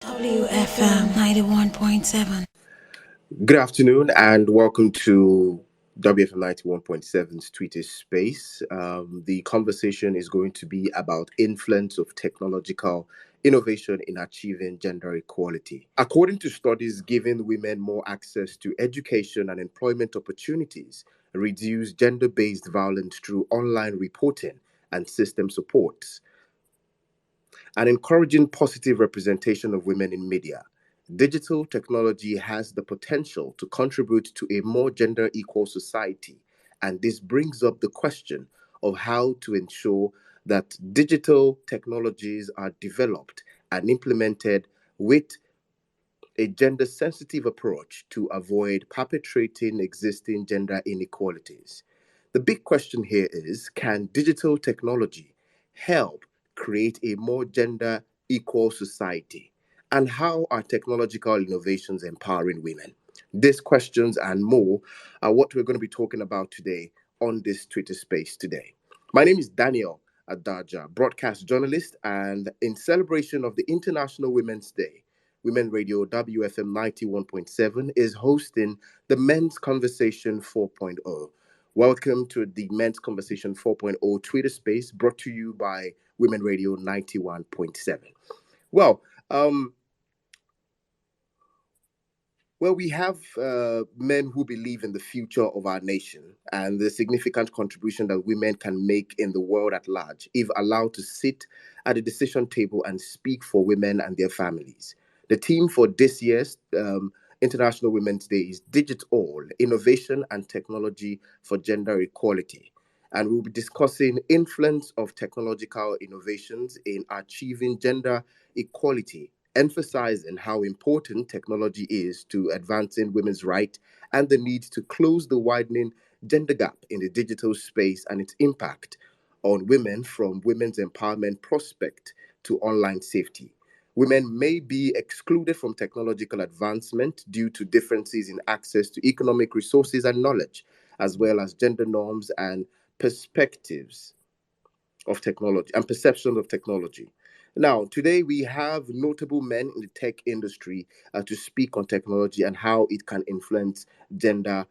WFM 91.7. Good afternoon and welcome to WFM 91.7's Twitter space. The conversation is going to be about influence of technological innovation in achieving gender equality. According to studies, giving women more access to education and employment opportunities reduce gender-based violence through online reporting and system supports and encouraging positive representation of women in media. Digital technology has the potential to contribute to a more gender equal society, and this brings up the question of how to ensure that digital technologies are developed and implemented with a gender sensitive approach to avoid perpetuating existing gender inequalities. The big question here is, can digital technology help create a more gender equal society? And how are technological innovations empowering women? These questions and more are what we're going to be talking about today on this Twitter space today. My name is Daniel Adaja, broadcast journalist, and in celebration of the International Women's Day, Women Radio WFM 91.7 is hosting the Men's Conversation 4.0. Welcome to the Men's Conversation 4.0 Twitter space brought to you by Women Radio 91.7. Well, um, we have men who believe in the future of our nation and the significant contribution that women can make in the world at large if allowed to sit at the decision table and speak for women and their families. The theme for this year's International Women's Day is Digital Innovation and Technology for Gender Equality. And we'll be discussing influence of technological innovations in achieving gender equality, emphasizing how important technology is to advancing women's rights and the need to close the widening gender gap in the digital space and its impact on women from women's empowerment prospect to online safety. Women may be excluded from technological advancement due to differences in access to economic resources and knowledge, as well as gender norms and perspectives of technology and perceptions of technology. Now, today we have notable men in the tech industry to speak on technology and how it can influence gender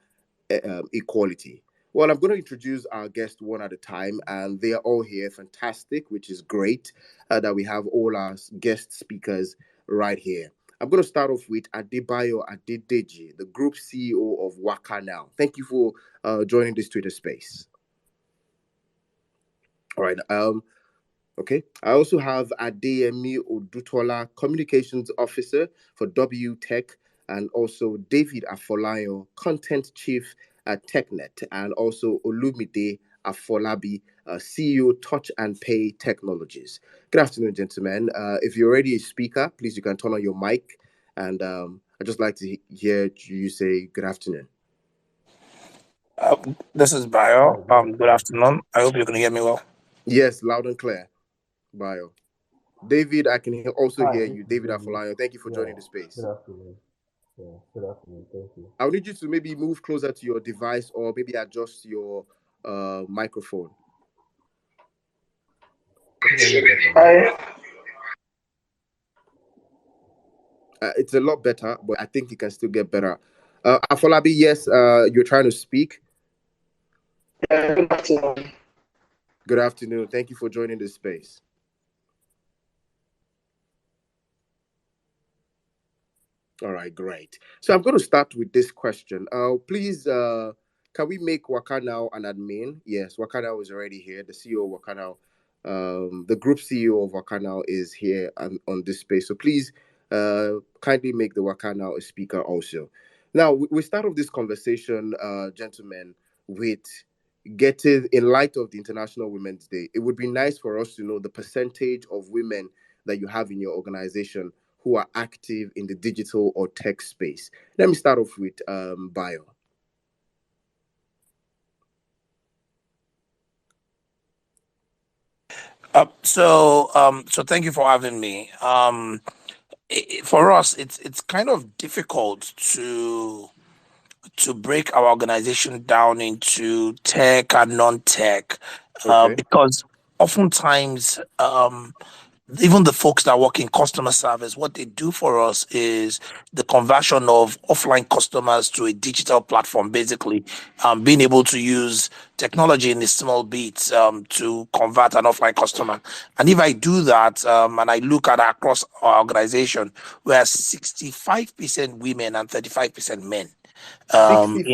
equality. Well, I'm going to introduce our guests one at a time, and they are all here. Fantastic, which is great that we have all our guest speakers right here. I'm going to start off with Adebayo Adedeji, the Group CEO of Waka Now. Thank you for joining this Twitter space. All right. Okay. I also have Adeyemi Odutola, Communications Officer for W Tech, and also David Afolayo, Content Chief at TechNet, and also Olumide Afolabi, CEO Touch and Pay Technologies. Good afternoon, gentlemen. If you're already a speaker, please you can turn on your mic, and I'd just like to hear you say good afternoon. This is Bayo. Good afternoon. I hope you can hear me well. Yes, loud and clear. Bayo. David, I can also hear you. David Afolayo, thank you for joining the space. Good afternoon. Yeah, good afternoon. Thank you. I would need you to maybe move closer to your device or maybe adjust your microphone. It's a lot better, but I think it can still get better. Afolabi, yes, you're trying to speak. Good afternoon. Good afternoon. Thank you for joining this space. All right, great. So I'm going to start with this question. Please, can we make Waka Now an admin? Yes, Waka Now is already here. The CEO of Waka Now, the group CEO of Waka Now is here on this space. So please, kindly make the Waka Now a speaker also. Now, we start off this conversation, gentlemen, with getting, in light of the International Women's Day, it would be nice for us to know the percentage of women that you have in your organization who are active in the digital or tech space. Let me start off with Bayo. So thank you for having me. For us, it's kind of difficult to break our organization down into tech and non-tech, Okay. because oftentimes even the folks that work in customer service, what they do for us is the conversion of offline customers to a digital platform, basically, being able to use technology in a small bits to convert an offline customer. And if I do that, and I look at across our organization, we're 65% women and 35% men. In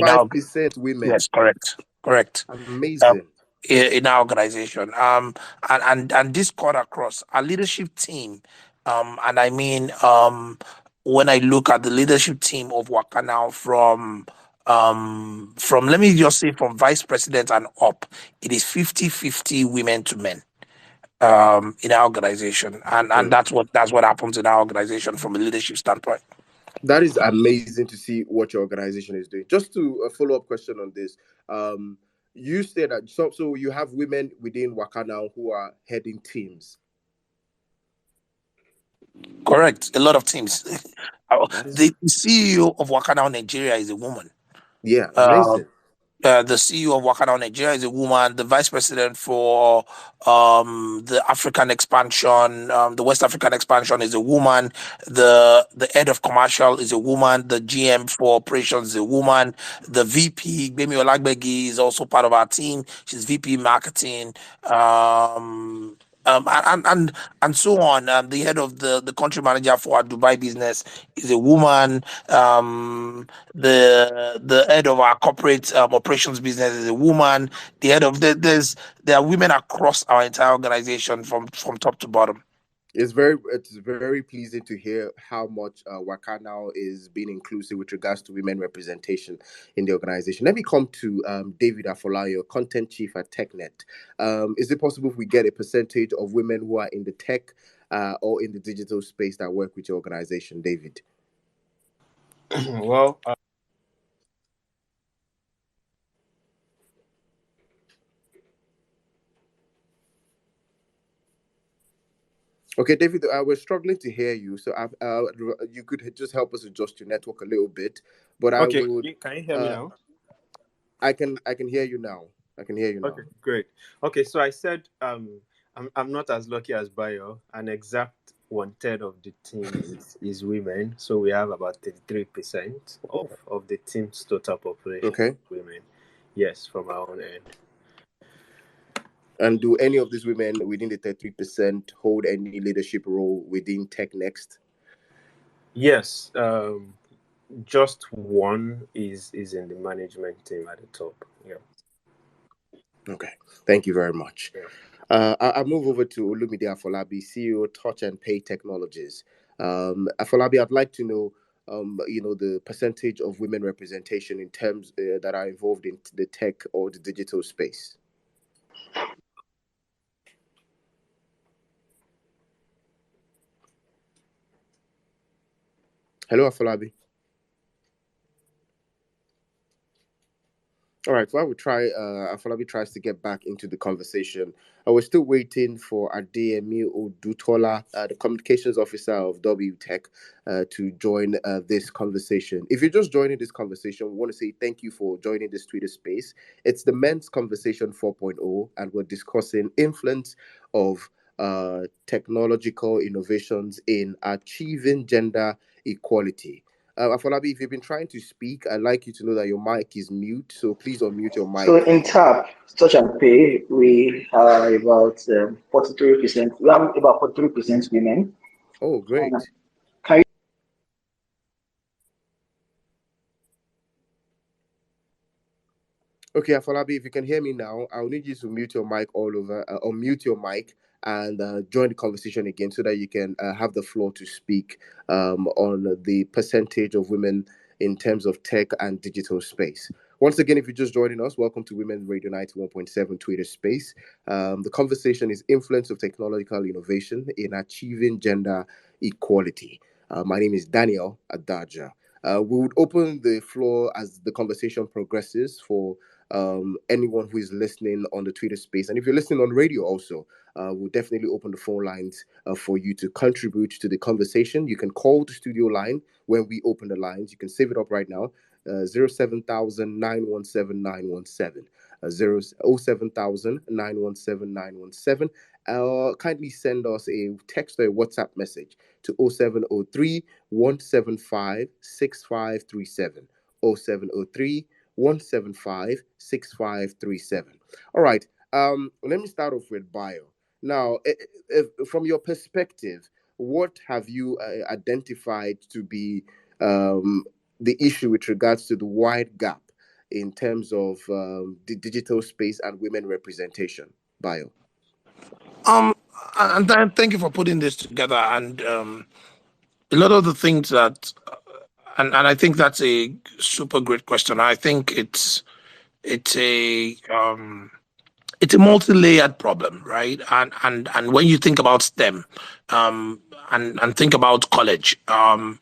our 65% women. Yes, correct. Um, Amazing. in our organization. And this cut across our leadership team. And I mean, when I look at the leadership team of Waka now from let me just say from vice president and up, it is 50-50 women to men in our organization. And that's what happens in our organization from a leadership standpoint. That is amazing to see what your organization is doing. Just to a follow-up question on this, you said that so you have women within Waka now who are heading teams. Correct. A lot of teams. That is, The CEO of Waka Now Nigeria is a woman. yeah, Uh, amazing. the CEO of Waka Now Nigeria is a woman. The vice president for the African expansion, the West African expansion, is a woman. The head of commercial is a woman. The GM for operations is a woman. The VP, Gbemi Olagbegi, is also part of our team. She's VP marketing. And so on. The head of the country manager for our Dubai business is a woman. The head of our corporate operations business is a woman. The head of there are women across our entire organization from top to bottom. It's very pleasing to hear how much Waka now is being inclusive with regards to women representation in the organization. Let me come to David Afolayo, content chief at TechNet. Is it possible if we get a percentage of women who are in the tech or in the digital space that work with your organization, David? Well, Okay, David, we're struggling to hear you, so you could just help us adjust your network a little bit. But I okay. would. Can you hear me now? I can hear you now. I can hear you now. Okay, great. Okay, so I said I'm not as lucky as Bayo. An exact 1/3 of the team is women, so we have about 33% of the team's total population. Okay. Women, yes, from our own end. And do any of these women within the 33% hold any leadership role within TechNext? Yes, just one is in the management team at the top. Yeah. Okay, thank you very much. Yeah. I'll move over to Olumide Afolabi, CEO, Touch and Pay Technologies. Afolabi, I'd like to know, the percentage of women representation in terms that are involved in the tech or the digital space. Hello, Afolabi. All right, well, we try. Afolabi tries to get back into the conversation. We're still waiting for Adeyemi Odutola, the communications officer of WTech, to join this conversation. If you're just joining this conversation, we want to say thank you for joining this Twitter space. It's the Men's Conversation 4.0, and we're discussing influence of technological innovations in achieving gender equality. Afolabi, if you've been trying to speak, I'd like you to know that your mic is mute, so please unmute your mic. So in TAP, Touch and Pay, we are about 43%. We have about 43% women. Oh, great. Can you? Okay, Afolabi, if you can hear me now, I'll need you to mute your mic all over, or mute your mic and join the conversation again so that you can have the floor to speak on the percentage of women in terms of tech and digital space. Once again, if you're just joining us, welcome to Women Radio 91.7 Twitter space. The conversation is influence of technological innovation in achieving gender equality. My name is Daniel Adaja. We would open the floor as the conversation progresses for anyone who is listening on the Twitter space. And if you're listening on radio also, we'll definitely open the phone lines for you to contribute to the conversation. You can call the studio line when we open the lines. You can save it up right now. 07000 917 917. 07000 917 917. kindly send us a text or a WhatsApp message to 0703 175 6537. 0703 175 6537. All right. Let me start off with bio. Now, from your perspective, what have you identified to be the issue with regards to the wide gap in terms of the digital space and women representation? Bio. Um, and then thank you for putting this together. And a lot of the things that, and I think that's a super great question. I think it's a it's a multi-layered problem, right? And when you think about STEM, and think about college, and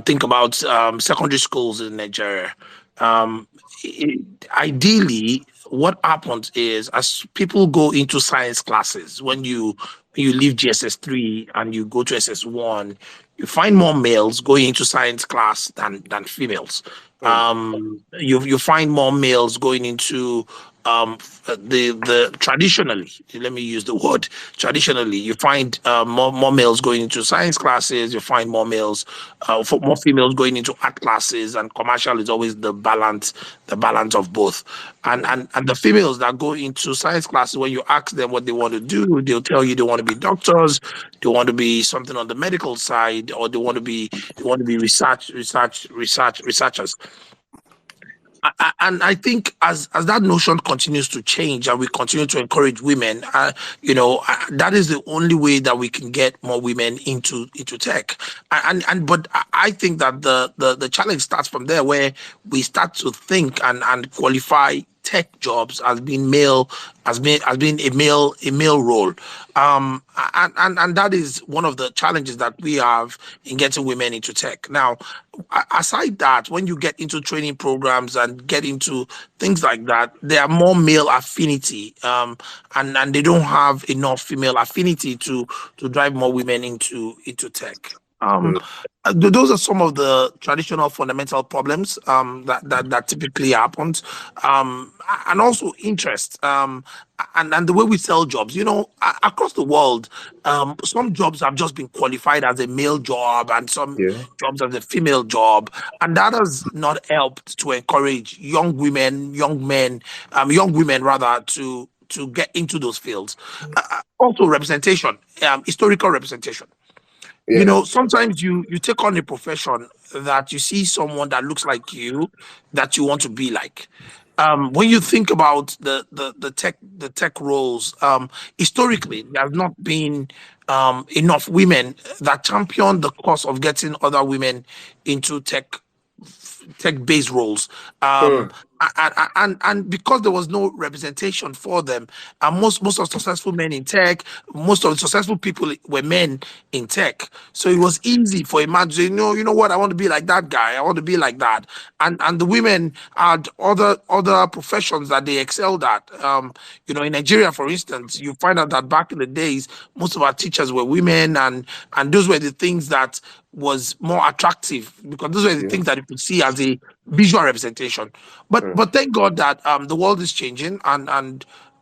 think about secondary schools in Nigeria, um, it, ideally, what happens is as people go into science classes, when you leave GSS 3 and you go to SS 1, you find more males going into science class than females. You find more males going into the traditionally, let me use the word traditionally, you find more males going into science classes, you find more females going into art classes, and commercial is always the balance of both. And the females that go into science classes, when you ask them what they want to do, they'll tell you they want to be doctors, they want to be something on the medical side, or they want to be researchers. And I think as that notion continues to change and we continue to encourage women, that is the only way that we can get more women into tech. But I think that the challenge starts from there, where we start to think and qualify tech jobs as being male, as being a male role. And that is one of the challenges that we have in getting women into tech. Now, aside that, when you get into training programs and get into things like that, there are more male affinity, and they don't have enough female affinity to drive more women into tech. Um, those are some of the traditional fundamental problems that typically happens, and also interest, and the way we sell jobs. Across the world, some jobs have just been qualified as a male job, and some Yeah. jobs as a female job, and that has not helped to encourage young women, young men, young women rather, to get into those fields. Also, representation, historical representation. Yeah. Sometimes you take on a profession that you see someone that looks like you, that you want to be like. When you think about the tech roles, historically there has not been enough women that champion the cause of getting other women into tech-based roles. Um, Mm. and because there was no representation for them, and most of the successful men in tech, most of the successful people were men in tech. So it was easy for a man to say, no, you know what, I want to be like that guy, I want to be like that. And the women had other professions that they excelled at. In Nigeria, for instance, you find out that back in the days, most of our teachers were women, and those were the things that was more attractive, because those were the Yeah. things that you could see as a visual representation. But Mm. but thank God that the world is changing, and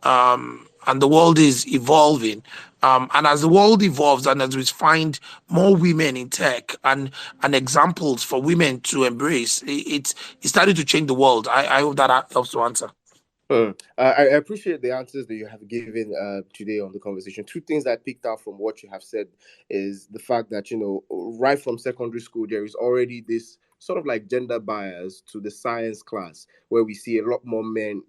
the world is evolving. And as the world evolves, and as we find more women in tech, and examples for women to embrace, it's starting to change the world. I hope that helps to answer. I appreciate the answers that you have given today on the conversation. Two things I picked out from what you have said is the fact that, right from secondary school, there is already this sort of like gender bias to the science class, where we see a lot more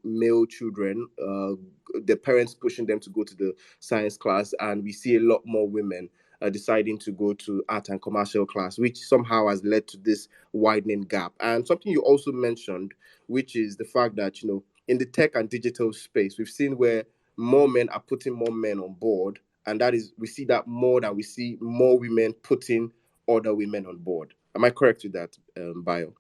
male children, the parents pushing them to go to the science class, and we see a lot more women deciding to go to art and commercial class, which somehow has led to this widening gap. And something you also mentioned, which is the fact that, in the tech and digital space, we've seen where more men are putting more men on board, and that is, we see that more than we see more women putting other women on board. Am I correct with that, Bio?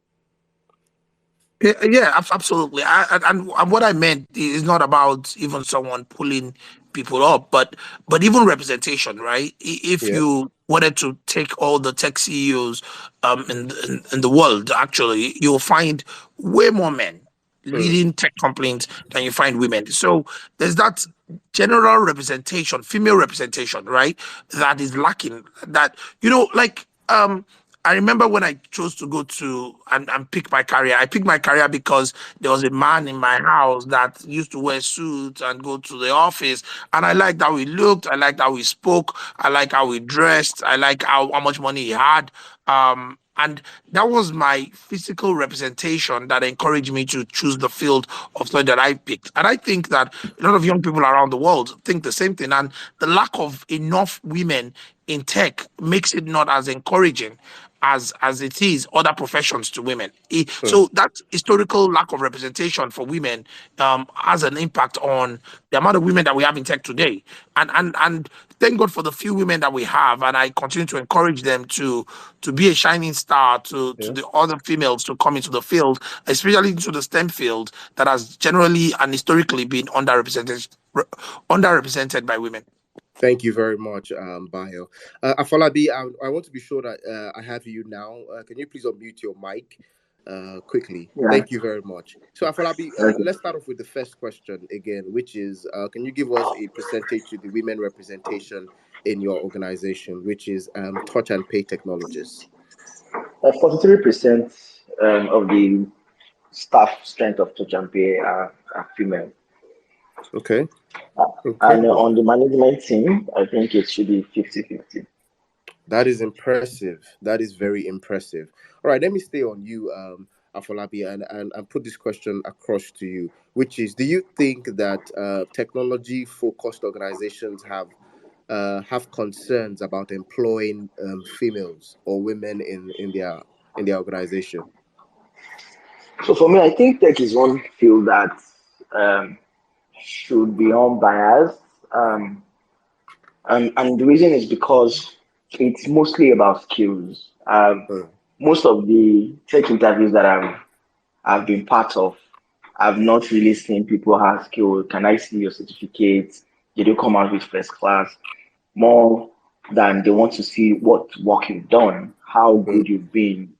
Yeah, yeah, absolutely. And what I meant is not about even someone pulling people up, but even representation, right? If Yeah. you wanted to take all the tech CEOs in the world, actually, you'll find way more men Mm. leading tech companies than you find women. So there's that general representation, female representation, right? That is lacking. That, you know, like I remember when I chose to go to and pick my career. I picked my career because there was a man in my house that used to wear suits and go to the office, and I liked how he looked. I liked how he spoke. I liked how he dressed. I liked how much money he had. And that was my physical representation that encouraged me to choose the field of study that I picked. And I think that a lot of young people around the world think the same thing. And the lack of enough women in tech makes it not as encouraging as it is other professions to women. So that historical lack of representation for women has an impact on the amount of women that we have in tech today. And thank God for the few women that we have, and I continue to encourage them to be a shining star to Yeah. the other females to come into the field, especially into the STEM field that has generally and historically been underrepresented by women. Thank you very much, Bayo. Afolabi, I want to be sure that I have you now. Can you please unmute your mic quickly? Yeah. Thank you very much. So, Afolabi, Okay. let's start off with the first question again, which is can you give us a percentage to the women representation in your organization, which is Touch and Pay Technologies? 43% of the staff strength of Touch and Pay are female. Okay. And on the management team, I think it should be 50-50. That is impressive. That is very impressive. All right, let me stay on you, Afolabi, and put this question across to you, which is: do you think that technology-focused organizations have concerns about employing females or women in their organization? So for me, I think tech is one field that should be unbiased. And the reason is because it's mostly about skills. Most of the tech interviews that I've been part of, I've not really seen people ask you, can I see your certificates? Did you come out with first class? More than they want to see what work you've done, how good you've been,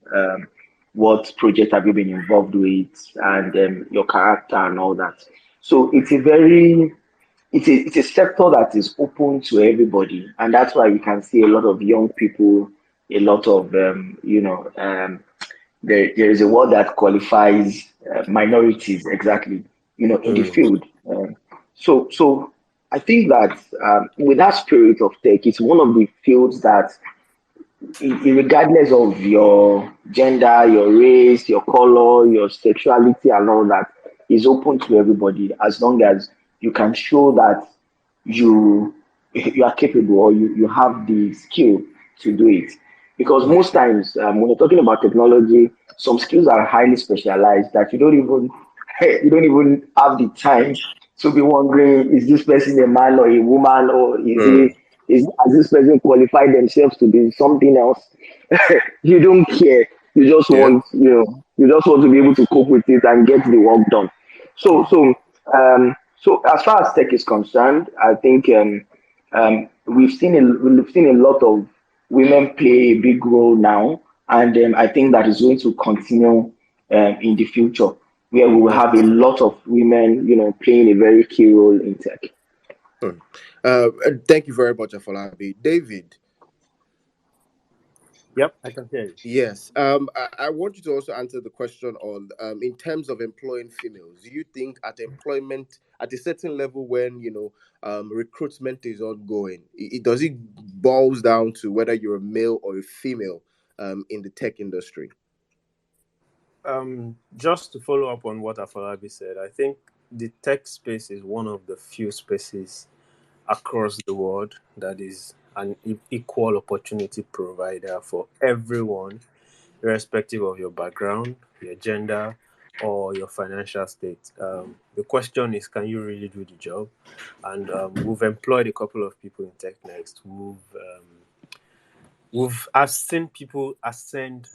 what project have you been involved with, and your character and all that. So it's a sector that is open to everybody, and that's why you can see a lot of young people, a lot of there is a word that qualifies minorities exactly, in the field. So I think that with that spirit of tech, it's one of the fields that, regardless of your gender, your race, your color, your sexuality, and all that, is open to everybody as long as you can show that you are capable, or you have the skill to do it. Because most times when you're talking about technology, some skills are highly specialized that you don't even have the time to be wondering, is this person a man or a woman, or has this person qualified themselves to be something else? You don't care. You just want to be able to cope with it and get the work done. So as far as tech is concerned, I think we've seen a lot of women play a big role now, and I think that is going to continue in the future, where we will have a lot of women, playing a very key role in tech. Thank you very much, Afolabi. David. Yep, I can hear you. Yes. I want you to also answer the question on in terms of employing females. Do you think at employment at a certain level, when recruitment is ongoing, does it boils down to whether you're a male or a female in the tech industry? Just to follow up on what Afolabi said, I think the tech space is one of the few spaces across the world that is an equal opportunity provider for everyone, irrespective of your background, your gender, or your financial state. The question is, can you really do the job? And we've employed a couple of people in TechNext. I've seen people ascend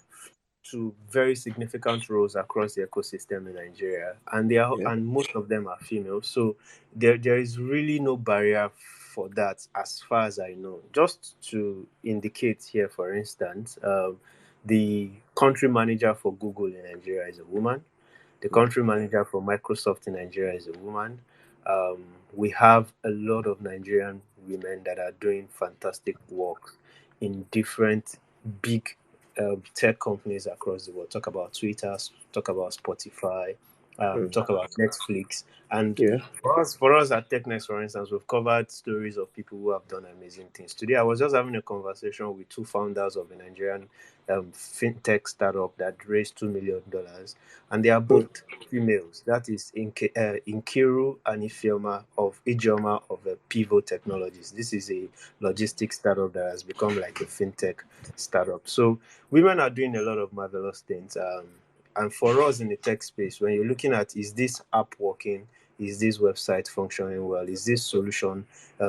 to very significant roles across the ecosystem in Nigeria, and and most of them are female. So there is really no barrier for that, as far as I know. Just to indicate here, for instance, the country manager for Google in Nigeria is a woman. The country manager for Microsoft in Nigeria is a woman. We have a lot of Nigerian women that are doing fantastic work in different big tech companies across the world. Talk about Twitter, talk about Spotify, talk about Netflix. And Yeah. for us at TechNext, for instance, we've covered stories of people who have done amazing things. Today, I was just having a conversation with two founders of a Nigerian fintech startup that raised $2 million, and they are both females. That is Nkiru and Ijeoma of Pivo Technologies. This is a logistics startup that has become like a fintech startup. So women are doing a lot of marvelous things. And for us in the tech space, when you're looking at, is this app working? Is this website functioning well? Is this solution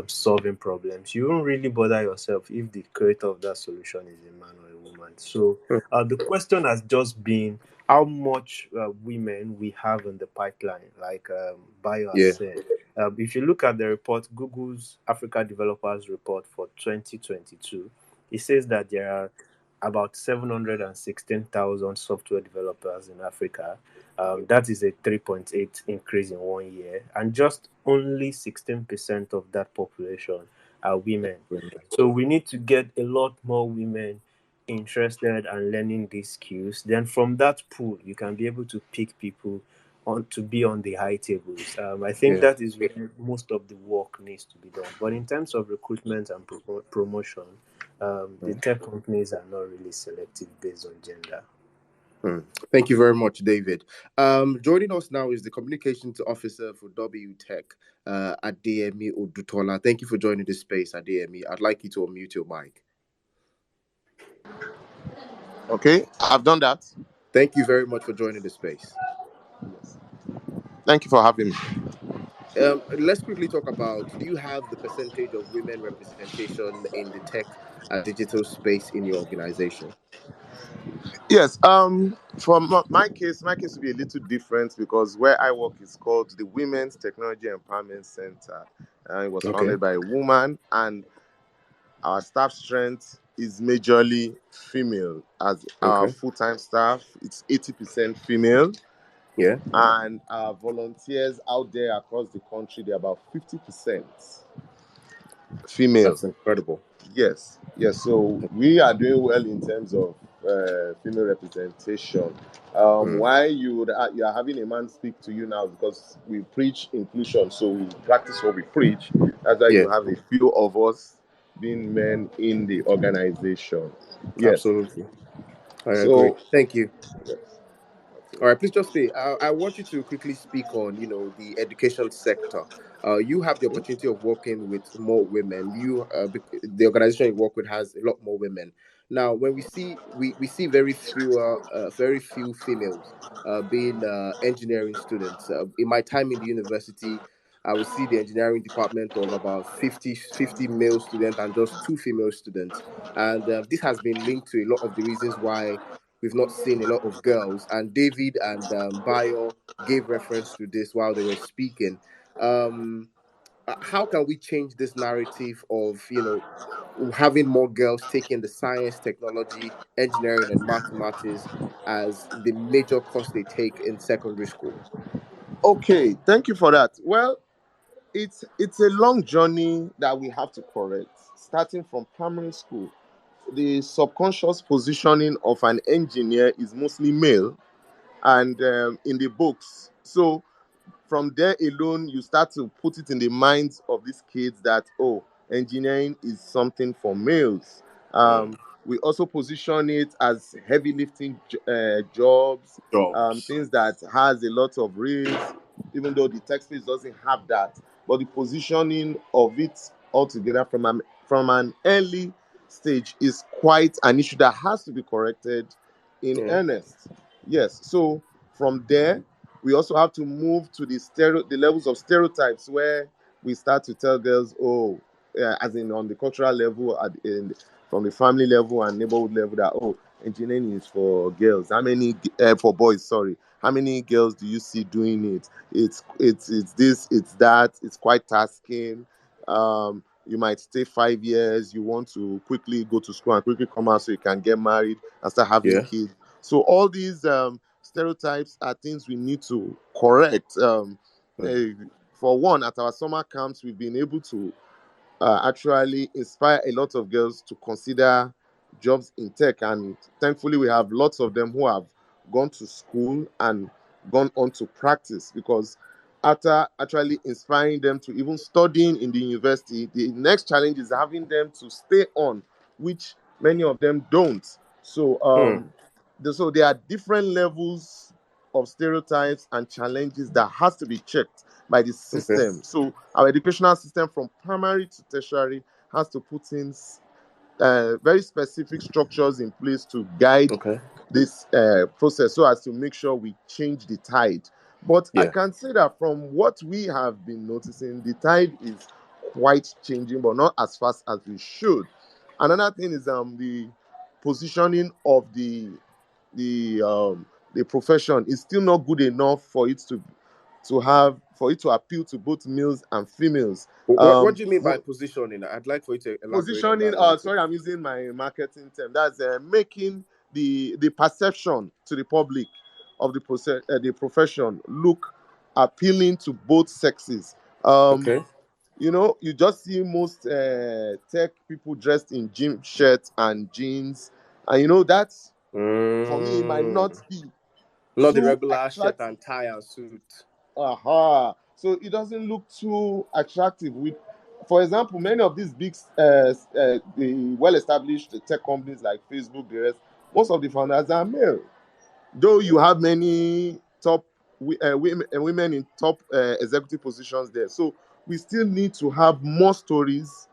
solving problems? You won't really bother yourself if the creator of that solution is a man or a woman. So the question has just been how much women we have in the pipeline, like Bayo has said. If you look at the report, Google's Africa Developers Report for 2022, it says that there are about 716,000 software developers in Africa. That is a 3.8 increase in 1 year, and just only 16% of that population are women. So we need to get a lot more women interested and learning these skills. Then from that pool, you can be able to pick people on to be on the high tables. I think that is where most of the work needs to be done. But in terms of recruitment and promotion, the tech companies are not really selective based on gender. Thank you very much, David. Joining us now is the Communications Officer for WTech, Adeyemi Odutola. Thank you for joining this space, Adeyemi. I'd like you to unmute your mic. Okay, I've done that. Thank you very much for joining the space. Thank you for having me. Let's quickly talk about, do you have the percentage of women representation in the tech digital space in your organization? Yes, for my case will be a little different because where I work is called the Women's Technology Empowerment Center. It was founded by a woman, and our staff strength is majorly female. As our full-time staff, it's 80% female. Yeah. And our volunteers out there across the country, they're about 50% female. That's incredible. Yes. So we are doing well in terms of female representation. Why you are having a man speak to you now, because we preach inclusion, so we practice what we preach. That's why you have a few of us being men in the organization. Yes. Absolutely. I agree. Thank you. Yes. All right, please just stay. I want you to quickly speak on, the education sector. You have the opportunity of working with more women. The organization you work with has a lot more women. Now, when we see very few females being engineering students. In my time in the university, I would see the engineering department of about 50 male students and just 2 female students. And this has been linked to a lot of the reasons why we've not seen a lot of girls. And David and Bayo gave reference to this while they were speaking. How can we change this narrative of, having more girls taking the science, technology, engineering, and mathematics as the major course they take in secondary school? Okay, thank you for that. Well, it's a long journey that we have to correct, starting from primary school. The subconscious positioning of an engineer is mostly male, and in the books. So from there alone, you start to put it in the minds of these kids that, engineering is something for males. We also position it as heavy lifting jobs, things that has a lot of risk, even though the tech space doesn't have that. But the positioning of it altogether from an early stage is quite an issue that has to be corrected in earnest. Yes. So from there, we also have to move to the levels of stereotypes where we start to tell girls, as in on the cultural level, from the family level and neighborhood level, that engineering is for girls. How many for boys? Sorry. How many girls do you see doing it? It's this, it's that. It's quite tasking. You might stay 5 years. You want to quickly go to school and quickly come out so you can get married and start having kids. So all these stereotypes are things we need to correct. for one, at our summer camps, we've been able to actually inspire a lot of girls to consider jobs in tech. And thankfully, we have lots of them who have gone to school and gone on to practice, because after actually inspiring them to even studying in the university, the next challenge is having them to stay on, which many of them don't. So, so there are different levels of stereotypes and challenges that has to be checked by the system. So our educational system from primary to tertiary has to put in very specific structures in place to guide this process, so as to make sure we change the tide. But I can say that from what we have been noticing, the tide is quite changing, but not as fast as we should. Another thing is the positioning of the profession is still not good enough for it to appeal to both males and females. What do you mean by positioning? I'd like for you to elaborate. Positioning, sorry, I'm using my marketing term. That's making the perception to the public of the profession look appealing to both sexes. You know, you just see most tech people dressed in gym shirts and jeans, and you know that's for me it might not be not the regular shirt and tie and suit. So it doesn't look too attractive. For example, many of these big, the well-established tech companies like Facebook, the rest, most of the founders are male. Though you have many top women in top executive positions there. So we still need to have more stories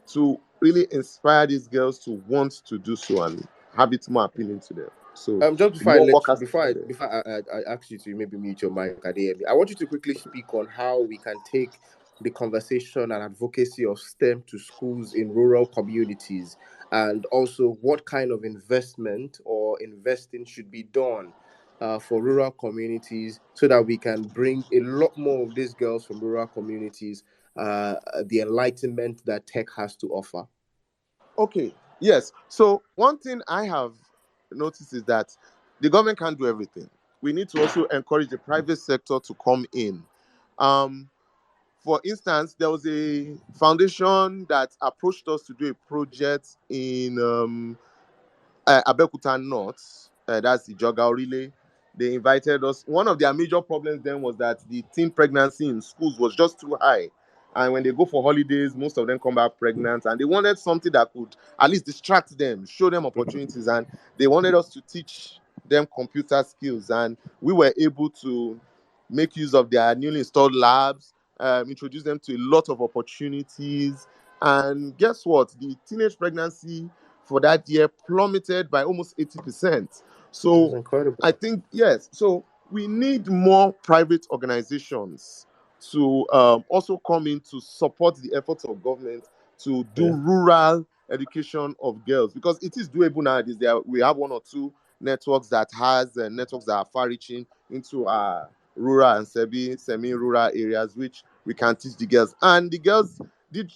to really inspire these girls to want to do so and have it more appealing to them. So just before I ask you to maybe mute your mic, I want you to quickly speak on how we can take the conversation and advocacy of STEM to schools in rural communities, and also what kind of investment or investing should be done for rural communities, so that we can bring a lot more of these girls from rural communities the enlightenment that tech has to offer. Okay, yes. So one thing I have noticed is that the government can't do everything. We need to also encourage the private sector to come in. For instance, there was a foundation that approached us to do a project in Abeokuta North. That's the Joga Relay. They invited us. One of their major problems then was that the teen pregnancy in schools was just too high. And when they go for holidays, most of them come back pregnant. And they wanted something that could at least distract them, show them opportunities. And they wanted us to teach them computer skills. And we were able to make use of their newly installed labs, introduce them to a lot of opportunities. And guess what? The teenage pregnancy for that year plummeted by almost 80%. So I think, yes, so we need more private organizations to also come in to support the efforts of government to do rural education of girls, because it is doable nowadays. We have one or two networks that are far-reaching into our rural and semi-rural areas, which we can teach the girls. And the girls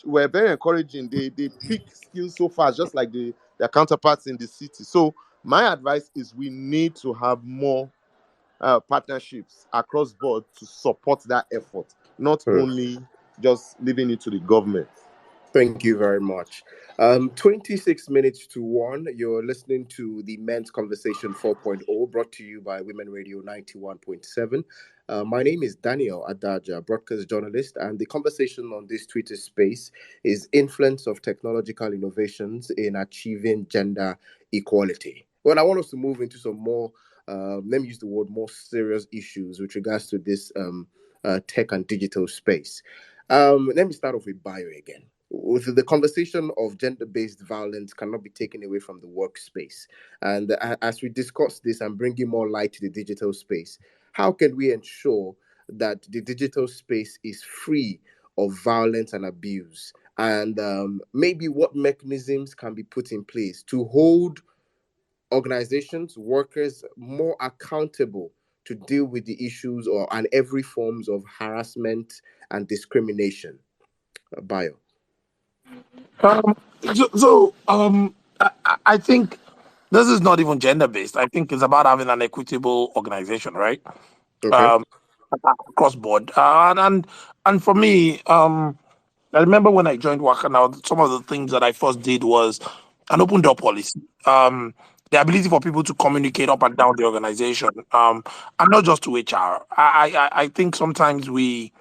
were very encouraging. They pick skills so fast, just like their counterparts in the city. So my advice is we need to have more partnerships across board to support that effort, not only just leaving it to the government. Thank you very much. 26 minutes to 1. You're listening to the Men's Conversation 4.0, brought to you by Women Radio 91.7. My name is Daniel Adaja, broadcast journalist, and the conversation on this Twitter space is influence of technological innovations in achieving gender equality. Well, I want us to move into some more, let me use the word, more serious issues with regards to this tech and digital space. Let me start off with Bayo again. The conversation of gender-based violence cannot be taken away from the workspace. And as we discuss this and bringing more light to the digital space, how can we ensure that the digital space is free of violence and abuse? And maybe what mechanisms can be put in place to hold organizations, workers more accountable to deal with the issues and every forms of harassment and discrimination? Bayo. I think this is not even gender based. I think it's about having an equitable organization, right? Okay. across board. And for me, I remember when I joined Waka now, some of the things that I first did was an open door policy. The ability for people to communicate up and down the organization, and not just to HR. I think sometimes we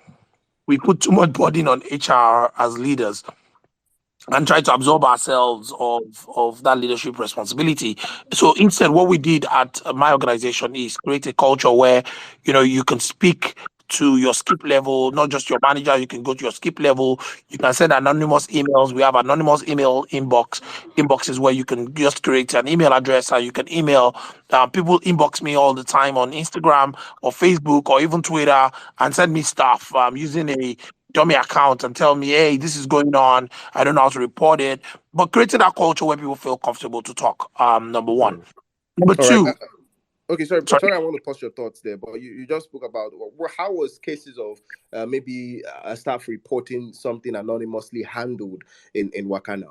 put too much burden on HR as leaders and try to absorb ourselves of that leadership responsibility. So instead, what we did at my organization is create a culture where you can speak to your skip level, not just your manager. You can go to your skip level. You can send anonymous emails. We have anonymous email inboxes where you can just create an email address and you can email. People inbox me all the time on Instagram or Facebook or even Twitter and send me stuff using a dummy account and tell me, hey, this is going on. I don't know how to report it. But creating that culture where people feel comfortable to talk. Number one. Number All right. two. Okay, sorry, Sorry. I want to pause your thoughts there, but you just spoke about how was cases of maybe a staff reporting something anonymously handled in Wakana?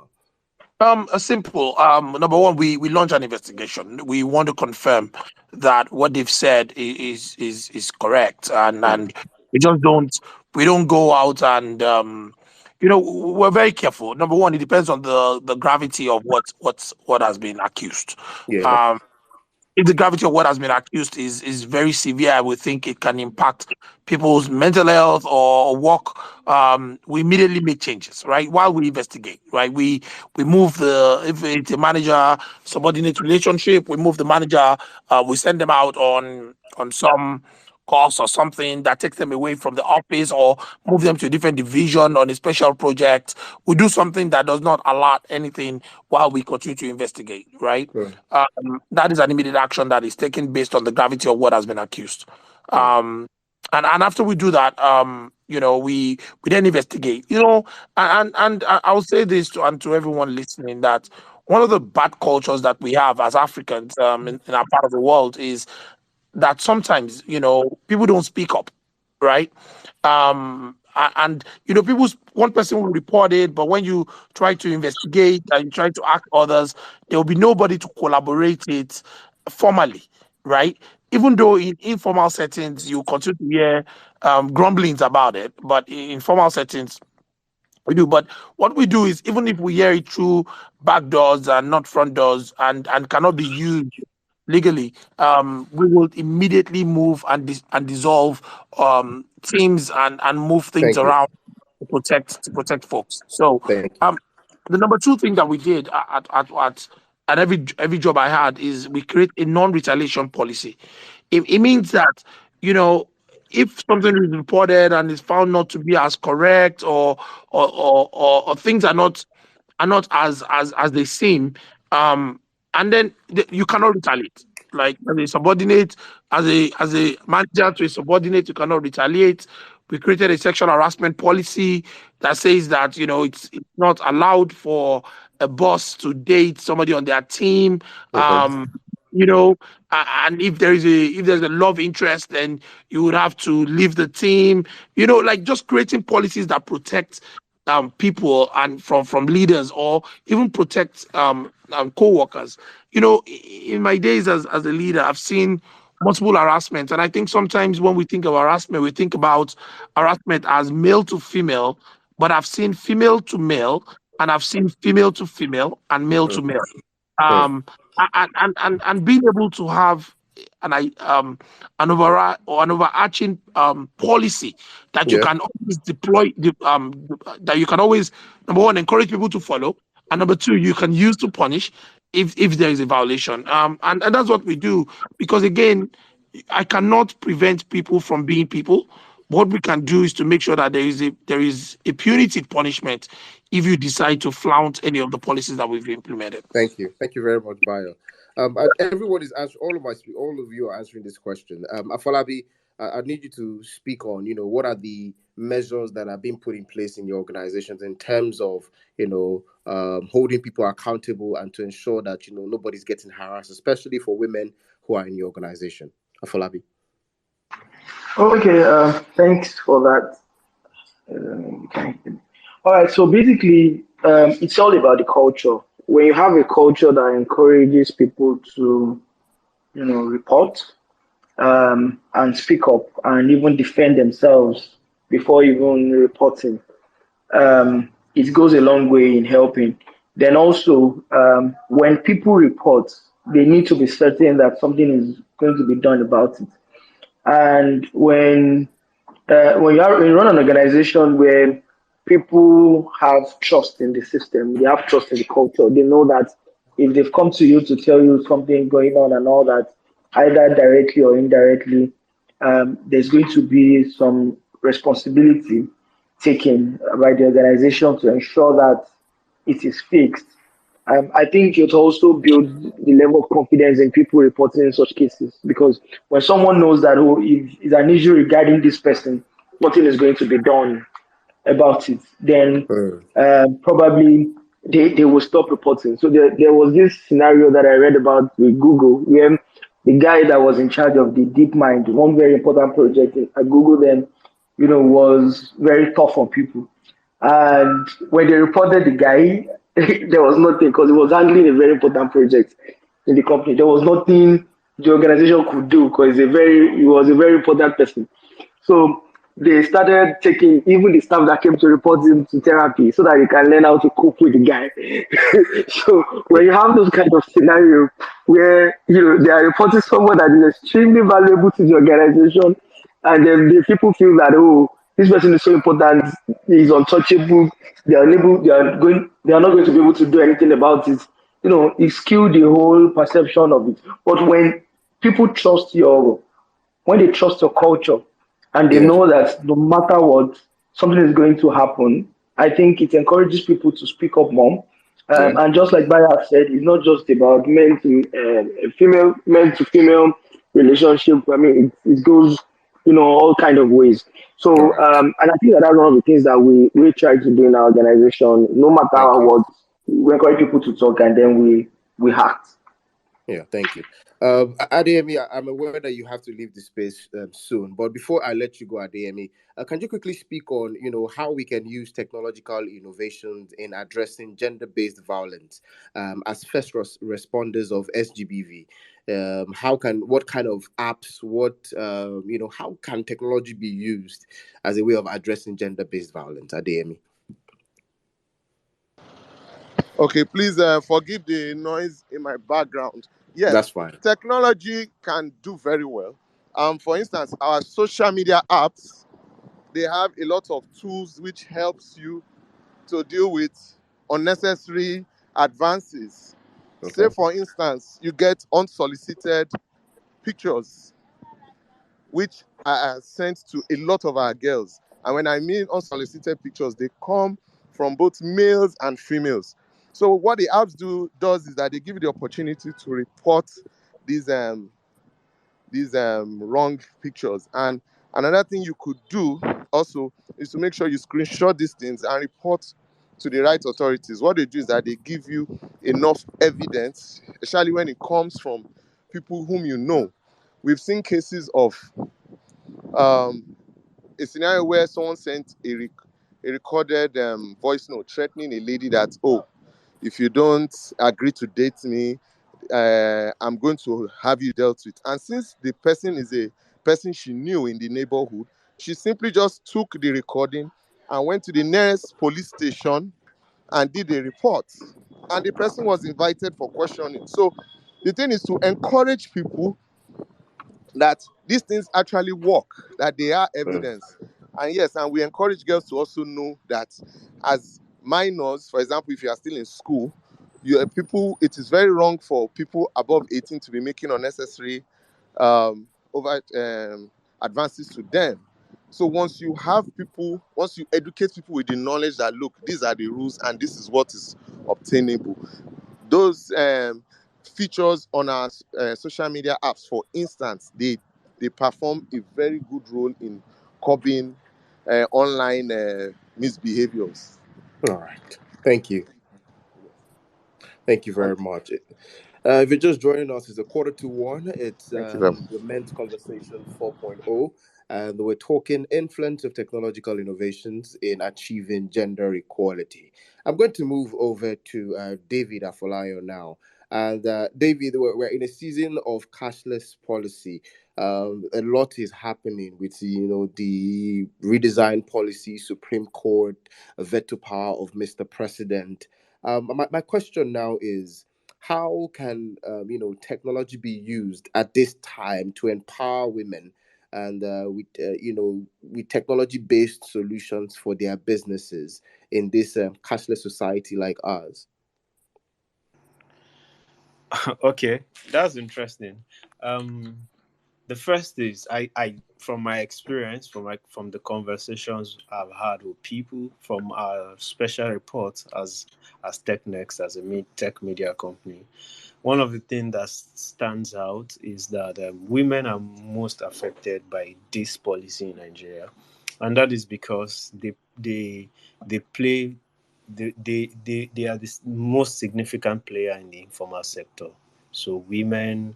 Simple. Number one, we launch an investigation. We want to confirm that what they've said is correct, and we don't go out and we're very careful. Number one, it depends on the gravity of what has been accused. Yeah. If the gravity of what has been accused is very severe, I would think it can impact people's mental health or work. We immediately make changes, right? While we investigate, right? We move if it's a manager subordinate relationship, we move the manager. We send them out on some course or something that takes them away from the office or move them to a different division on a special project. We do something that does not allot anything while we continue to investigate, right? That is an immediate action that is taken based on the gravity of what has been accused. And after we do that, we then investigate. And I'll say this to everyone listening that one of the bad cultures that we have as Africans in our part of the world is that sometimes people don't speak up, right? And people, one person will report it, but when you try to investigate and you try to ask others, there will be nobody to collaborate it formally, right? Even though in informal settings you continue to hear grumblings about it, but in formal settings we do. But what we do is, even if we hear it through back doors and not front doors and cannot be used legally, we will immediately move and dissolve teams and move things Thank you. around to protect folks. So Thank you. the number two thing that we did at every job I had is we create a non-retaliation policy. It means that if something is reported and is found not to be as correct or things are not as they seem, and then you cannot retaliate. Like as a subordinate, as a manager to a subordinate, you cannot retaliate. We created a sexual harassment policy that says that it's not allowed for a boss to date somebody on their team. Okay. And if there's a love interest, then you would have to leave the team. Like just creating policies that protect people and from leaders, or even protect co-workers. In my days as a leader, I've seen multiple harassment, and I think sometimes when we think of harassment, we think about harassment as male to female, but I've seen female to male, and I've seen female to female, and male to male. And being able to have an overarching policy that you Yeah. can always deploy, that you can always, number one, encourage people to follow, and number two, you can use to punish if there is a violation. And that's what we do, because again, I cannot prevent people from being people. What we can do is to make sure that there is a punitive punishment if you decide to flout any of the policies that we've implemented. Thank you very much, Bayo. And everyone is answering. All of you are answering this question. Afolabi, I need you to speak on, what are the measures that are being put in place in your organizations in terms of, holding people accountable and to ensure that, nobody's getting harassed, especially for women who are in your organization. Afolabi. Okay, thanks for that. All right, so basically, it's all about the culture. When you have a culture that encourages people to, report and speak up and even defend themselves before even reporting. It goes a long way in helping. Then also, when people report, they need to be certain that something is going to be done about it. And when you run an organization where people have trust in the system, they have trust in the culture, they know that if they've come to you to tell you something going on and all that, either directly or indirectly, there's going to be some responsibility taken by the organization to ensure that it is fixed. I think it also builds the level of confidence in people reporting in such cases because when someone knows that if it's an issue regarding this person, nothing is going to be done about it, then Mm. probably they will stop reporting. So there was this scenario that I read about with Google where the guy that was in charge of the DeepMind, one very important project at Google then, was very tough on people. And when they reported the guy, there was nothing because he was handling a very important project in the company. There was nothing the organization could do because he was a very important person. So they started taking even the staff that came to report him to therapy so that they can learn how to cope with the guy. So when you have those kind of scenario where they are reporting someone that is extremely valuable to the organization, and then the people feel that this person is so important, he's untouchable, they are not going to be able to do anything about it. It skewed the whole perception of it. But when they trust your culture and they Yeah. know that no matter what, something is going to happen, I think it encourages people to speak up more. Yeah. And just like Baya said, it's not just about men to female relationship. I mean, it goes, all kind of ways. All So, right. and I think that's one of the things that we try to do in our organization. No Thank matter you. what, we encourage people to talk, and then we act. Yeah, thank you. Adeyemi, I'm aware that you have to leave the space soon, but before I let you go, Adeyemi, can you quickly speak on, how we can use technological innovations in addressing gender-based violence as first responders of SGBV? What kind of apps, how can technology be used as a way of addressing gender-based violence, Adeyemi? Okay, please forgive the noise in my background. That's Yes, fine. technology can do very well. For instance, our social media apps, they have a lot of tools which helps you to deal with unnecessary advances. Say, Okay. for instance, you get unsolicited pictures which are sent to a lot of our girls. And when I mean unsolicited pictures, they come from both males and females. So what the apps does is that they give you the opportunity to report these wrong pictures. And another thing you could do also is to make sure you screenshot these things and report to the right authorities. What they do is that they give you enough evidence, especially when it comes from people whom you know. We've seen cases of um, a scenario where someone sent a recorded voice note threatening a lady that, if you don't agree to date me, I'm going to have you dealt with. And since the person is a person she knew in the neighborhood, she simply just took the recording and went to the nearest police station and did a report. And the person was invited for questioning. So the thing is to encourage people that these things actually work, that they are Mm. evidence. And yes, and we encourage girls to also know that as minors, for example, if you are still in school, it is very wrong for people above 18 to be making unnecessary over advances to them. So once you educate people with the knowledge that, look, these are the rules and this is what is obtainable, those features on our social media apps, for instance, they perform a very good role in curbing online misbehaviors. All right. Thank you. Thank you very much. If you're just joining us, it's a quarter to one. It's Thank you very much. the Men's Conversation 4.0, and we're talking influence of technological innovations in achieving gender equality. I'm going to move over to David Afolayo now. And David, we're in a season of cashless policy. A lot is happening with the redesigned policy, Supreme Court, veto power of Mr. President. My question now is, how can technology be used at this time to empower women and with technology based solutions for their businesses in this cashless society like ours? Okay, that's interesting. Um, the first is I from my experience, from the conversations I've had with people from our special reports as TechNext, as a tech media company. One of the things that stands out is that women are most affected by this policy in Nigeria, and that is because they play they are the most significant player in the informal sector. So women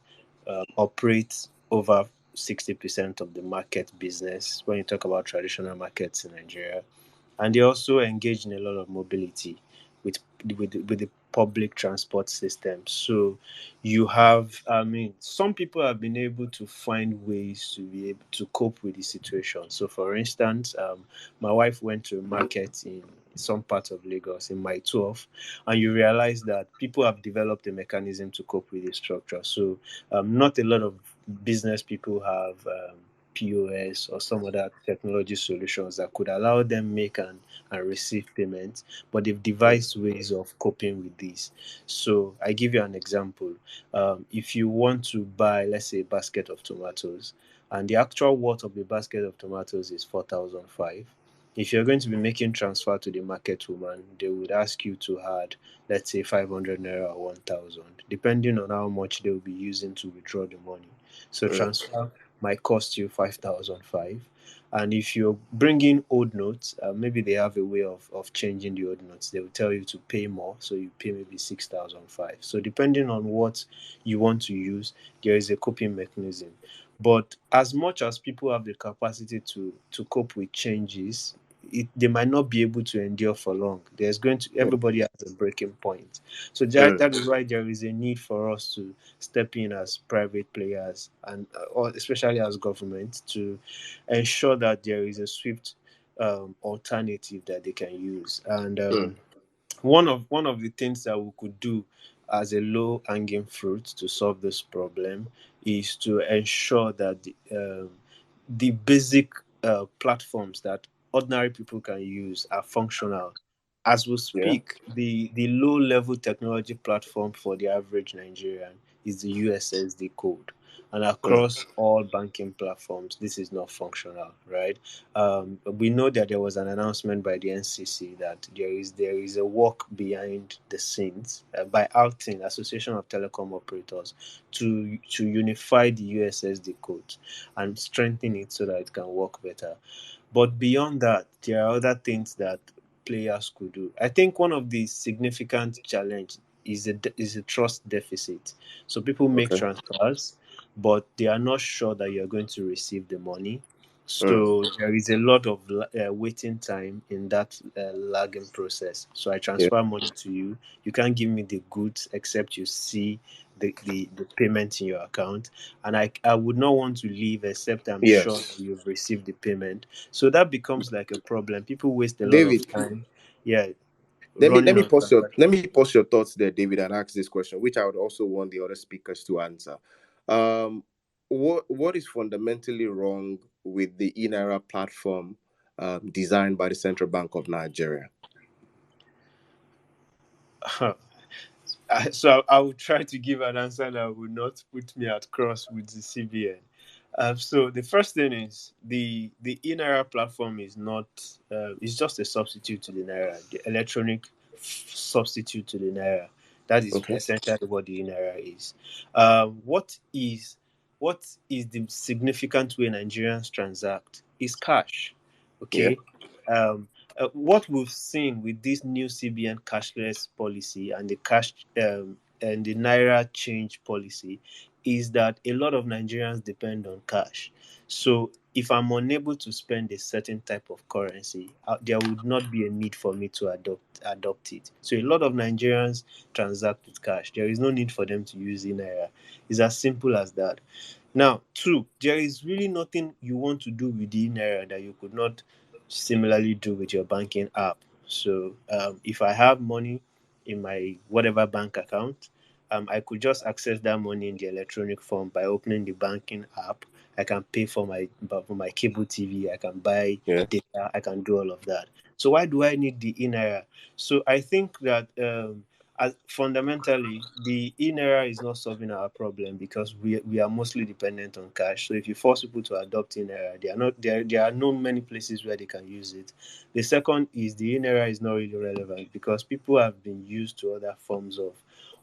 operate over 60% of the market business when you talk about traditional markets in Nigeria, and they also engage in a lot of mobility with with the public transport system. So you have, I mean, some people have been able to find ways to be able to cope with the situation. So for instance, my wife went to a market in some part of Lagos in my 12, and you realize that people have developed a mechanism to cope with the structure. So not a lot of business people have POS or some other technology solutions that could allow them make and receive payments, but they've devised ways of coping with this. So I give you an example. If you want to buy, let's say, a basket of tomatoes, and the actual worth of the basket of tomatoes is 4,005. If you're going to be making transfer to the market woman, they would ask you to add, let's say, 500 naira or 1,000, depending on how much they'll be using to withdraw the money. So transfer might cost you 5,005. And if you're bringing old notes, maybe they have a way of changing the old notes. They will tell you to pay more, so you pay maybe 6,005. So depending on what you want to use, there is a coping mechanism. But as much as people have the capacity to cope with changes, they might not be able to endure for long. There's going to Everybody has a breaking point. So that is why there is a need for us to step in as private players and or especially as government to ensure that there is a swift alternative that they can use. And one of the things that we could do as a low hanging fruit to solve this problem is to ensure that the basic platforms that ordinary people can use are functional. As we Yeah. speak, the low level technology platform for the average Nigerian is the USSD code. And across all banking platforms, this is not functional, right? We know that there was an announcement by the NCC that there is a work behind the scenes by ALTIN, Association of Telecom Operators, to unify the USSD code and strengthen it so that it can work better. But beyond that, there are other things that players could do. I think one of the significant challenge is a trust deficit. So people make Okay. transfers, but they are not sure that you're going to receive the money. So there is a lot of waiting time in that lagging process. So I Yeah. transfer money to you. You can't give me the goods except you see the payment in your account. And I would not want to leave except I'm sure that Yes. you've received the payment. So that becomes like a problem. People waste a lot of David, time. Yeah, let me running on let transactions. me pause your thoughts there, David, and ask this question, which I would also want the other speakers to answer. Um, what is fundamentally wrong with the eNaira platform designed by the Central Bank of Nigeria? So I will try to give an answer that will not put me at cross with the CBN. So the first thing is the eNaira platform is not it's just a substitute to the naira, the electronic substitute to the naira. That is Okay. essentially what the eNaira is. What is the significant way Nigerians transact is cash. Yeah. Okay. What we've seen with this new CBN cashless policy and the cash and the naira change policy is that a lot of Nigerians depend on cash. So if I'm unable to spend a certain type of currency, there would not be a need for me to adopt it. So a lot of Nigerians transact with cash. There is no need for them to use Naira. It's as simple as that. Now, two, there is really nothing you want to do with the Naira that you could not similarly do with your banking app. So if I have money in my whatever bank account, I could just access that money in the electronic form by opening the banking app. I can pay for my cable TV. I can buy Yeah. data. I can do all of that. So why do I need the Naira? So I think that fundamentally, the e-naira is not solving our problem because we are mostly dependent on cash. So if you force people to adopt e-naira, there are not many places where they can use it. The second is the e-naira is not really relevant because people have been used to other forms of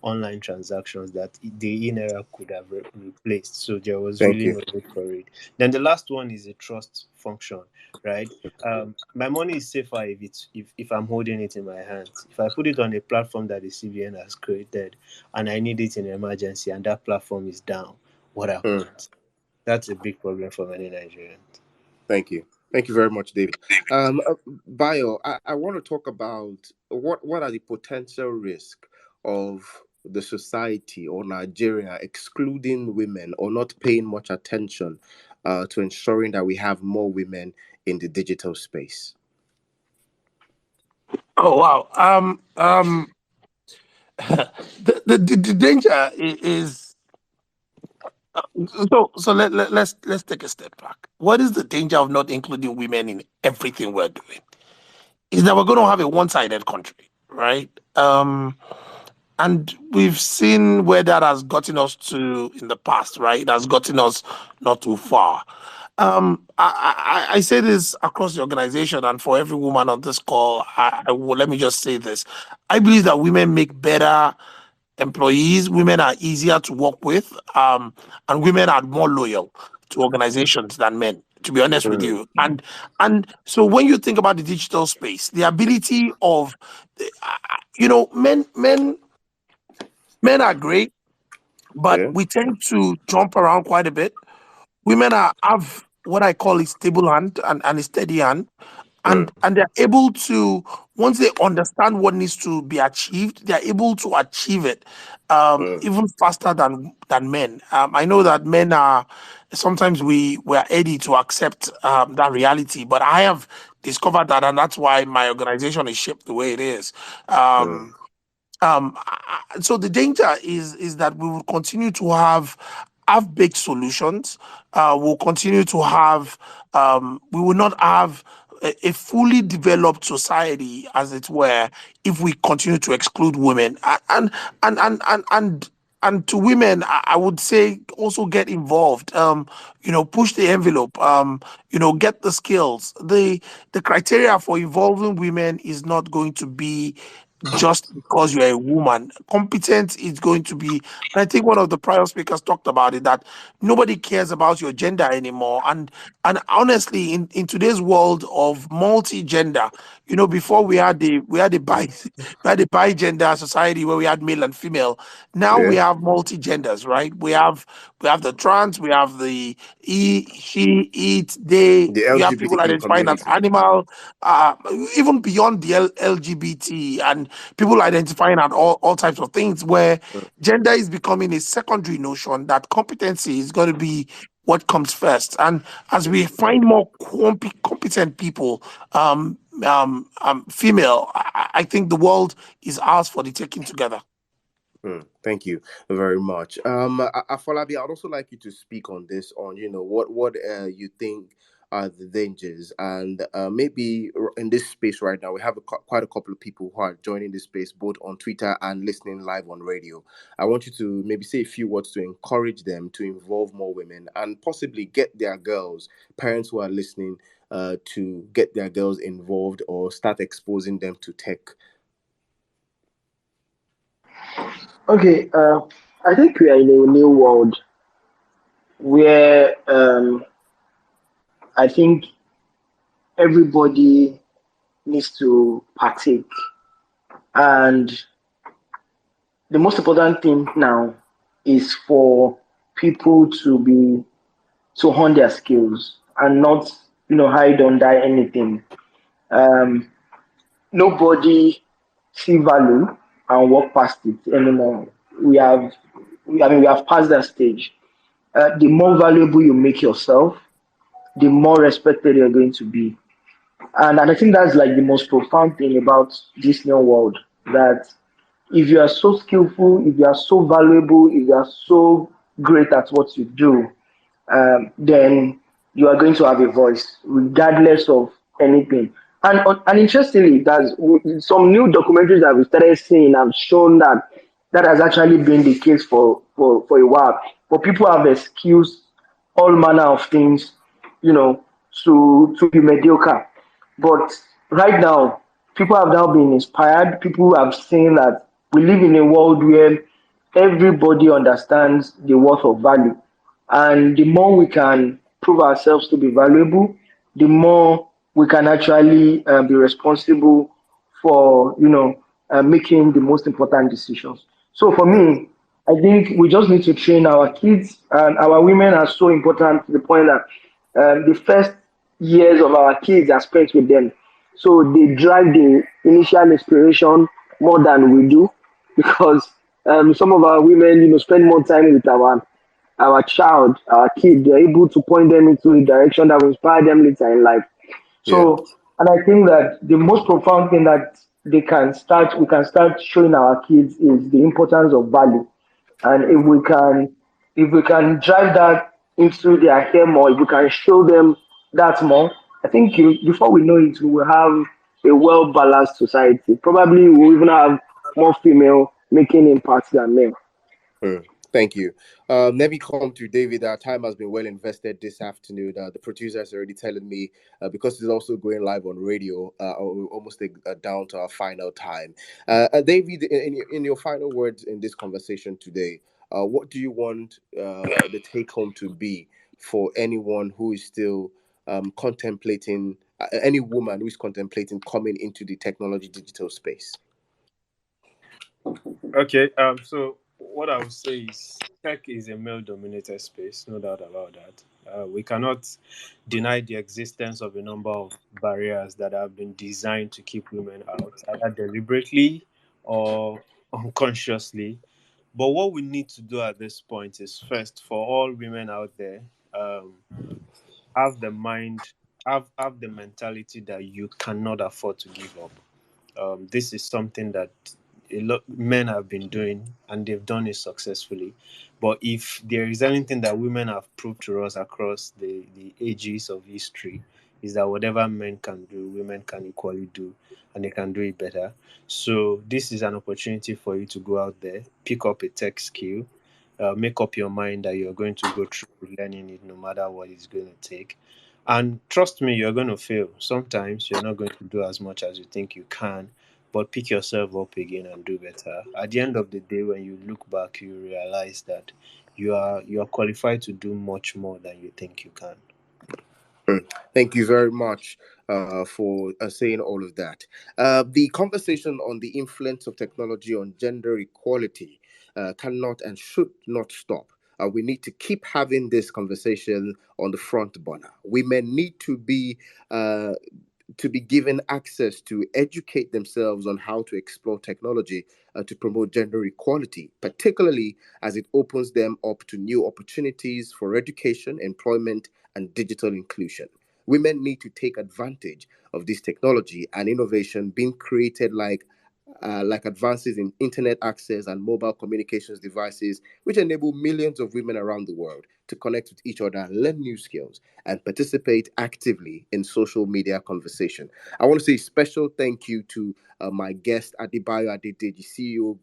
online transactions that the e-naira could have replaced. So there was Thank really you. no need for it. Then the last one is a trust function, right? My money is safer if I'm holding it in my hands. If I put it on a platform that the CBN has created and I need it in an emergency and that platform is down, what happens? That's a big problem for many Nigerians. Thank you. Thank you very much, David. Bayo, I want to talk about what are the potential risks of the society or Nigeria excluding women or not paying much attention to ensuring that we have more women in the digital space. Oh wow. The danger is let's take a step back. What is the danger of not including women in everything we're doing? Is that we're going to have a one-sided country, right? And we've seen where that has gotten us to in the past, right? It has gotten us not too far. I say this across the organization and for every woman on this call. Let me just say this: I believe that women make better employees. Women are easier to work with, and women are more loyal to organizations than men. To be honest with you, and so when you think about the digital space, the ability of, men are great, but Yeah. we tend to jump around quite a bit. Women have what I call a stable hand and a steady hand, and they're able to, once they understand what needs to be achieved, they're able to achieve it even faster than men. I know that men are sometimes we're ready to accept that reality, but I have discovered that, and that's why my organization is shaped the way it is. So the danger is that we will continue to have big solutions. We'll continue to have we will not have a fully developed society, as it were, if we continue to exclude women. And to women, I would say also get involved. Push the envelope. Get the skills. The criteria for involving women is not going to be just because you're a woman. Competence is going to be, and I think one of the prior speakers talked about it, that nobody cares about your gender anymore. And honestly, in today's world of multi-gender, before we had a bi-gender society where we had male and female. Now we Yeah. have multi-genders, right? We have the trans, we have the she, it, they. The We have people LGBTQ identifying as community. animal, even beyond the LGBT, and people identifying at all types of things, where gender is becoming a secondary notion, that competency is going to be what comes first. And as we find more competent people, female, I think the world is ours for the taking together. Thank you very much. Afolabi, I'd also like you to speak on this, on what you think are the dangers, and maybe in this space right now we have quite a couple of people who are joining this space both on Twitter and listening live on radio. I want you to maybe say a few words to encourage them to involve more women and possibly get their girls, parents who are listening, to get their girls involved or start exposing them to tech. Okay, I think we are in a new world where I think everybody needs to partake. And the most important thing now is for people to hone their skills. and not, hide under anything. Um, Nobody see value and walk past it anymore. We have passed that stage. The more valuable you make yourself, the more respected you're going to be. And I think that's like the most profound thing about this new world. That if you are so skillful, if you are so valuable, if you are so great at what you do, then you are going to have a voice regardless of anything. And interestingly, there's some new documentaries that we started seeing have shown that that has actually been the case for a while. But people have excused all manner of things, you know, to be mediocre. But right now, people have now been inspired. People have seen that we live in a world where everybody understands the worth of value. And the more we can prove ourselves to be valuable, the more we can actually be responsible for, making the most important decisions. So for me, I think we just need to train our kids, and our women are so important to the point that the first years of our kids are spent with them. So they drive the initial inspiration more than we do, because some of our women, spend more time with our child, our kid. They're able to point them into a direction that will inspire them later in life. Yeah. So, and I think that the most profound thing that we can start showing our kids is the importance of value. And if we can drive that into their hair more, if we can show them that more, I think before we know it, we will have a well balanced society. Probably we'll even have more female making impact than men. Mm, thank you. Let me come to David. Our time has been well invested this afternoon. The producer is already telling me because it's also going live on radio, we're almost down to our final time. David, in your final words in this conversation today, what do you want the take home to be for anyone who is still contemplating, any woman who is contemplating coming into the technology digital space? Okay, so what I would say is tech is a male-dominated space, no doubt about that. We cannot deny the existence of a number of barriers that have been designed to keep women out, either deliberately or unconsciously. But what we need to do at this point is first, for all women out there, um, have the mind, have the mentality that you cannot afford to give up. This is something that a lot men have been doing, and they've done it successfully. But if there is anything that women have proved to us across the ages of history, is that whatever men can do, women can equally do, and they can do it better. So this is an opportunity for you to go out there, pick up a tech skill, make up your mind that you're going to go through learning it no matter what it's going to take. And trust me, you're going to fail. Sometimes you're not going to do as much as you think you can, but pick yourself up again and do better. At the end of the day, when you look back, you realize that you are qualified to do much more than you think you can. Thank you very much for saying all of that. The conversation on the influence of technology on gender equality cannot and should not stop. We need to keep having this conversation on the front burner. Women need to be given access to educate themselves on how to explore technology to promote gender equality, particularly as it opens them up to new opportunities for education, employment, and digital inclusion. Women need to take advantage of this technology and innovation being created like advances in internet access and mobile communications devices, which enable millions of women around the world to connect with each other, learn new skills, and participate actively in social media conversation. I want to say a special thank you to my guest, Adebayo Adedeji, CEO,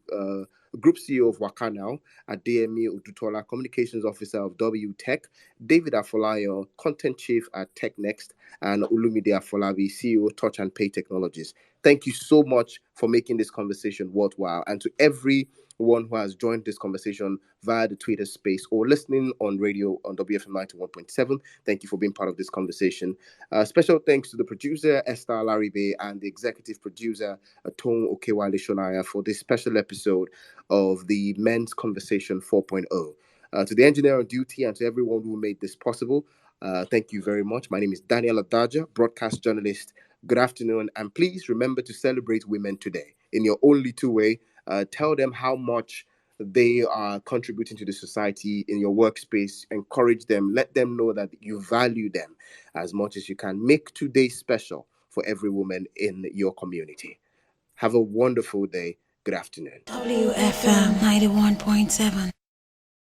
Group CEO of Wakanow, Adeyemi Odutola, Communications Officer of W Tech, David Afolayan, Content Chief at TechNext, and Olumide Afolabi, CEO, Touch and Pay Technologies. Thank you so much for making this conversation worthwhile. And to everyone who has joined this conversation via the Twitter space or listening on radio on WFM 91.7, thank you for being part of this conversation. Special thanks to the producer, Esther Laribe, and the executive producer, Tom Okewale Shonaya, for this special episode of the Men's Conversation 4.0. To the engineer on duty and to everyone who made this possible, Thank you very much. My name is Daniel Adaja, broadcast journalist. Good afternoon, and please remember to celebrate women today in your own little way. Tell them how much they are contributing to the society in your workspace. Encourage them. Let them know that you value them as much as you can. Make today special for every woman in your community. Have a wonderful day. Good afternoon. WFM 91.7.